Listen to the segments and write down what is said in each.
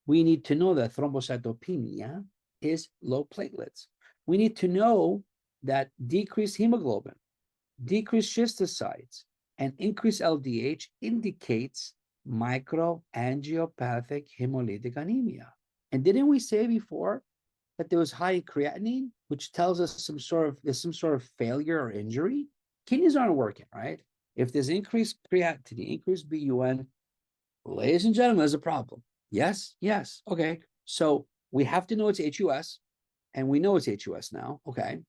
We need to know that thrombocytopenia is low platelets. We need to know that decreased hemoglobin, decreased schistocytes, and increased LDH indicates microangiopathic hemolytic anemia. And didn't we say before that there was high creatinine, which tells us there's some sort of failure or injury? Kidneys aren't working, right? If there's increased creatinine, increased BUN, ladies and gentlemen, there's a problem. Yes, yes. Okay. So we have to know it's HUS, and we know it's HUS now. Okay.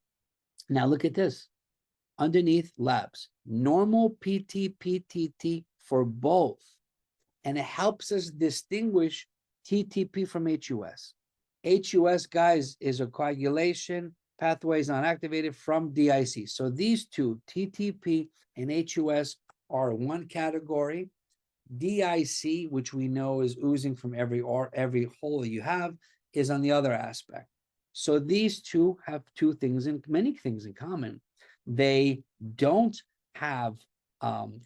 Now look at this. Underneath labs, normal PT, PTT for both. And it helps us distinguish TTP from HUS. HUS, guys, is a coagulation pathways not activated from DIC. So these two, TTP and HUS, are one category. DIC, which we know is oozing from every hole that you have, is on the other aspect. So these two have many things in common. They don't have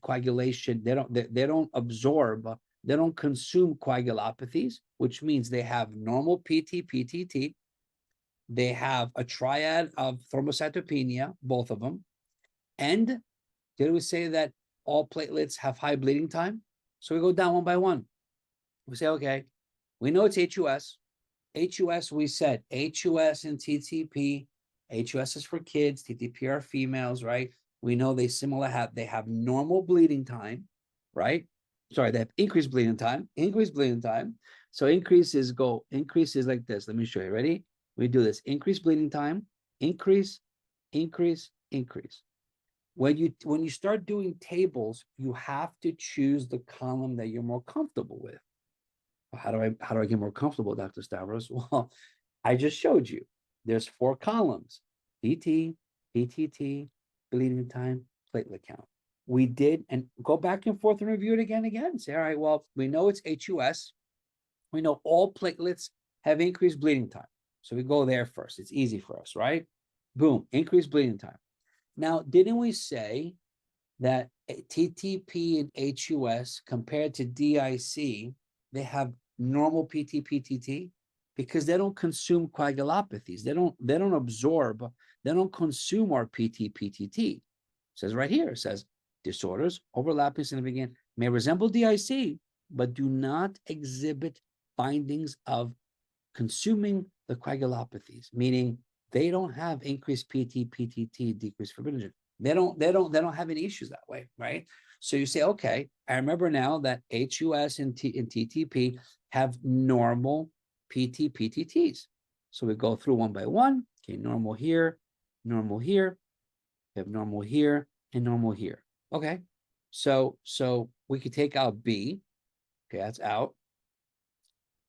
coagulation. They don't absorb. They don't consume coagulopathies, which means they have normal PT, PTT. They have a triad of thrombocytopenia, both of them. And did we say that all platelets have high bleeding time? So we go down one by one. We say, okay, we know it's HUS. HUS, we said HUS and TTP. HUS is for kids, TTP are females, right? We know they have normal bleeding time, right? Sorry, they have increased bleeding time. So increases like this. Let me show you. Ready? We do this. Increase bleeding time, increase. When you start doing tables, you have to choose the column that you're more comfortable with. How do I get more comfortable, Dr. Stavros? Well, I just showed you. There's 4 columns: PT, PTT, bleeding time, platelet count. We did, and go back and forth and review it again. Say, all right, well, we know it's HUS. We know all platelets have increased bleeding time. So we go there first. It's easy for us, right? Boom, increased bleeding time. Now, didn't we say that TTP and HUS compared to DIC, they have normal PT, PTT? Because they don't consume coagulopathies. They don't absorb, they don't consume our PT, PTT. It says right here, it says disorders overlapping significant may resemble DIC, but do not exhibit findings of consuming the coagulopathies, meaning they don't have increased PT, PTT, decreased fibrinogen. They don't have any issues that way, right? So you say, okay, I remember now that HUS and TTP have normal PT, PTTs. So we go through one by one. Okay, normal here, we have normal here, and normal here. Okay, so we could take out B. Okay, that's out.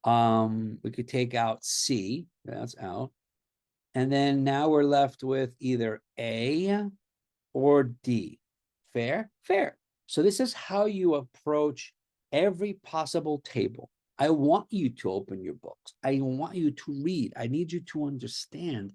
We could take out C. That's out. And then now we're left with either A or D. Fair? Fair. So this is how you approach every possible table. I want you to open your books. I want you to read. I need you to understand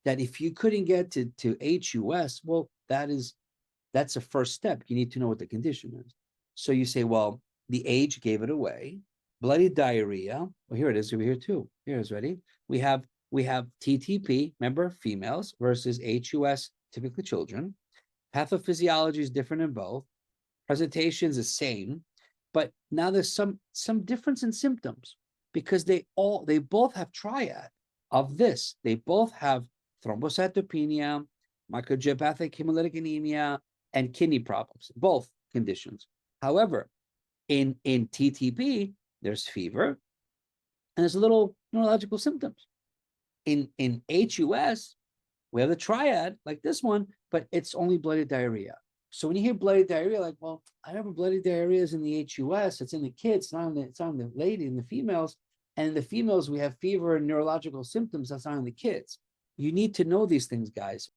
that if you couldn't get to HUS, well, that's a first step. You need to know what the condition is. So you say, well, the age gave it away. Bloody diarrhea. Well, here it is over here too. Here it is, ready? We have TTP, remember, females, versus HUS, typically children. Pathophysiology is different in both. Presentation is the same, but now there's some difference in symptoms because they both have triad of this. They both have thrombocytopenia, microangiopathic hemolytic anemia, and kidney problems, both conditions. However, in TTP, there's fever and there's little neurological symptoms. In HUS, we have the triad like this one, but it's only bloody diarrhea. So when you hear bloody diarrhea, like, well, I remember bloody diarrhea is in the HUS, it's in the kids, it's on the lady, in the females. And in the females, we have fever and neurological symptoms, that's not in the kids. You need to know these things, guys.